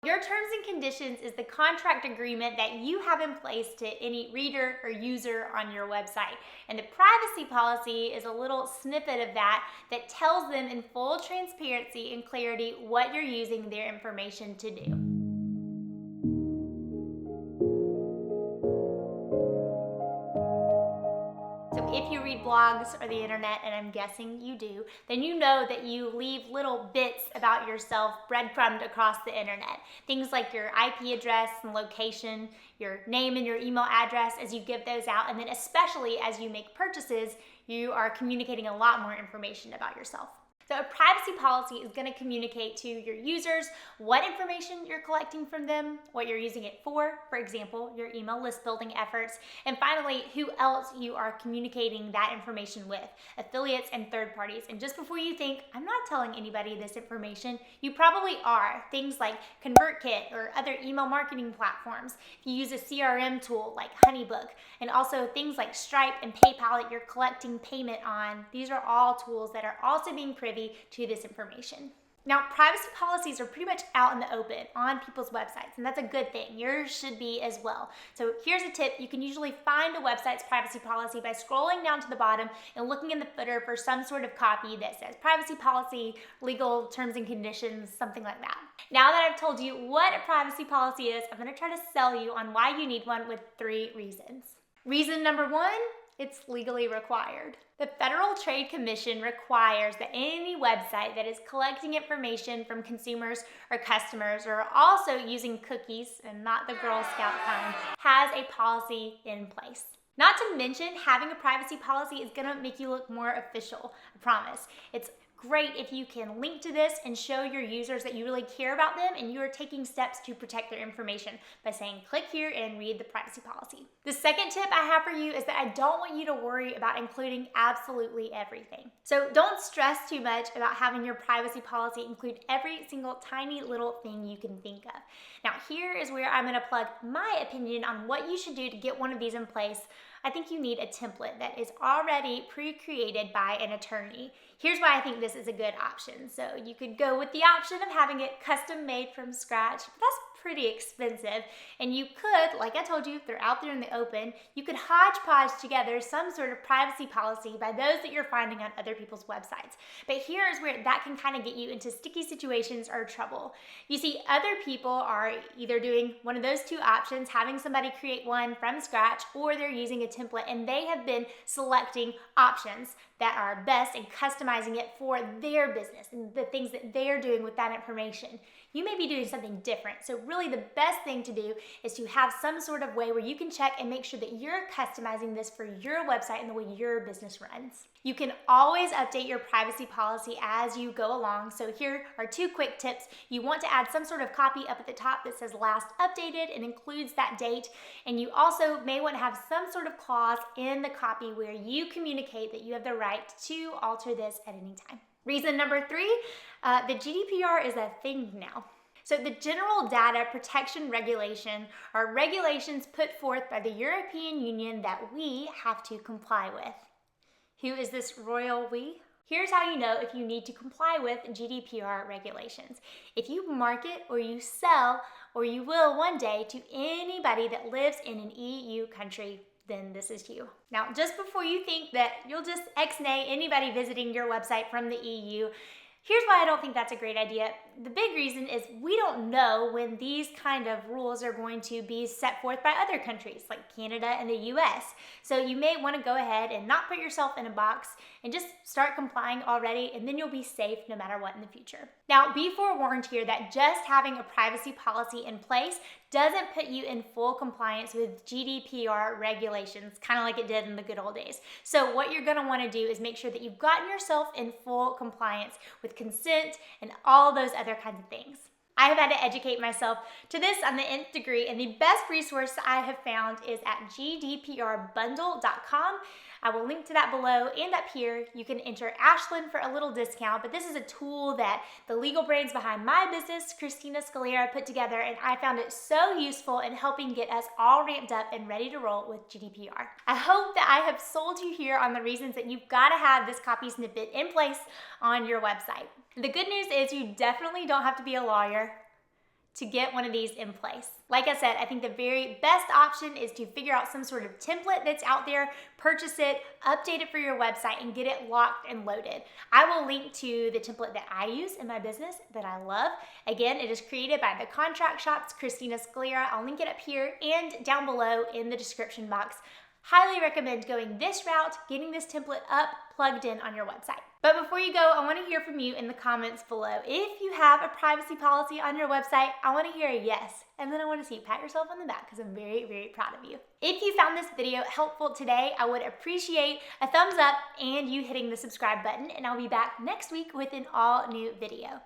Your terms and conditions is the contract agreement that you have in place to any reader or user on your website. And the privacy policy is a little snippet of that tells them in full transparency and clarity what you're using their information to do. So if you read blogs or the internet, and I'm guessing you do, then you know that you leave little bits about yourself breadcrumbed across the internet. Things like your IP address and location, your name and your email address as you give those out, and then especially as you make purchases, you are communicating a lot more information about yourself. So a privacy policy is going to communicate to your users what information you're collecting from them, what you're using it for example, your email list building efforts, and finally, who else you are communicating that information with, affiliates and third parties. And just before you think, I'm not telling anybody this information, you probably are. Things like ConvertKit or other email marketing platforms. If you use a CRM tool like Honeybook, and also things like Stripe and PayPal that you're collecting payment on, these are all tools that are also being privy to this information. Now, privacy policies are pretty much out in the open on people's websites, and that's a good thing. Yours should be as well. So here's a tip. You can usually find a website's privacy policy by scrolling down to the bottom and looking in the footer for some sort of copy that says privacy policy, legal terms and conditions, something like that. Now that I've told you what a privacy policy is, I'm going to try to sell you on why you need one with 3 reasons. Reason number 1, it's legally required. The Federal Trade Commission requires that any website that is collecting information from consumers or customers, or also using cookies and not the Girl Scout kind, has a policy in place. Not to mention, having a privacy policy is going to make you look more official, I promise. It's great if you can link to this and show your users that you really care about them and you are taking steps to protect their information by saying, click here and read the privacy policy. The second tip I have for you is that I don't want you to worry about including absolutely everything. So don't stress too much about having your privacy policy include every single tiny little thing you can think of. Now, here is where I'm going to plug my opinion on what you should do to get one of these in place. I think you need a template that is already pre-created by an attorney. Here's why I think this is a good option. So you could go with the option of having it custom made from scratch, but that's pretty expensive. And you could, like I told you, they're out there in the open, you could hodgepodge together some sort of privacy policy by those that you're finding on other people's websites. But here is where that can kind of get you into sticky situations or trouble. You see, other people are either doing one of those 2 options, having somebody create one from scratch, or they're using a template and they have been selecting options that are best and customizing it for their business and the things that they're doing with that information. You may be doing something different. So really the best thing to do is to have some sort of way where you can check and make sure that you're customizing this for your website and the way your business runs. You can always update your privacy policy as you go along. So here are 2 quick tips. You want to add some sort of copy up at the top that says last updated and includes that date. And you also may want to have some sort of clause in the copy where you communicate that you have the right to alter this at any time. Reason number 3, the GDPR is a thing now. So the General Data Protection Regulation are regulations put forth by the European Union that we have to comply with. Who is this royal we? Here's how you know if you need to comply with GDPR regulations. If you market or you sell, or you will one day, to anybody that lives in an EU country, then this is you. Now, just before you think that you'll just ex-nay anybody visiting your website from the EU, here's why I don't think that's a great idea. The big reason is we don't know when these kind of rules are going to be set forth by other countries like Canada and the US. So you may want to go ahead and not put yourself in a box and just start complying already, and then you'll be safe no matter what in the future. Now, be forewarned here that just having a privacy policy in place doesn't put you in full compliance with GDPR regulations, kind of like it did in the good old days. So what you're going to want to do is make sure that you've gotten yourself in full compliance with consent and all those other kinds of things. I have had to educate myself to this on the nth degree, and the best resource I have found is at gdprbundle.com. I will link to that below, and up here you can enter Ashlyn for a little discount, but this is a tool that the legal brains behind my business, Christina Scalera, put together, and I found it so useful in helping get us all ramped up and ready to roll with GDPR. I hope that I have sold you here on the reasons that you've got to have this copy snippet in place on your website. The good news is you definitely don't have to be a lawyer to get one of these in place. Like I said, I think the very best option is to figure out some sort of template that's out there, purchase it, update it for your website, and get it locked and loaded. I will link to the template that I use in my business that I love. Again, it is created by the Contract Shop's Christina Scalera. I'll link it up here and down below in the description box. Highly recommend going this route, getting this template up, plugged in on your website. But before you go, I want to hear from you in the comments below. If you have a privacy policy on your website, I want to hear a yes. And then I want to see you pat yourself on the back because I'm very, very proud of you. If you found this video helpful today, I would appreciate a thumbs up and you hitting the subscribe button. And I'll be back next week with an all new video.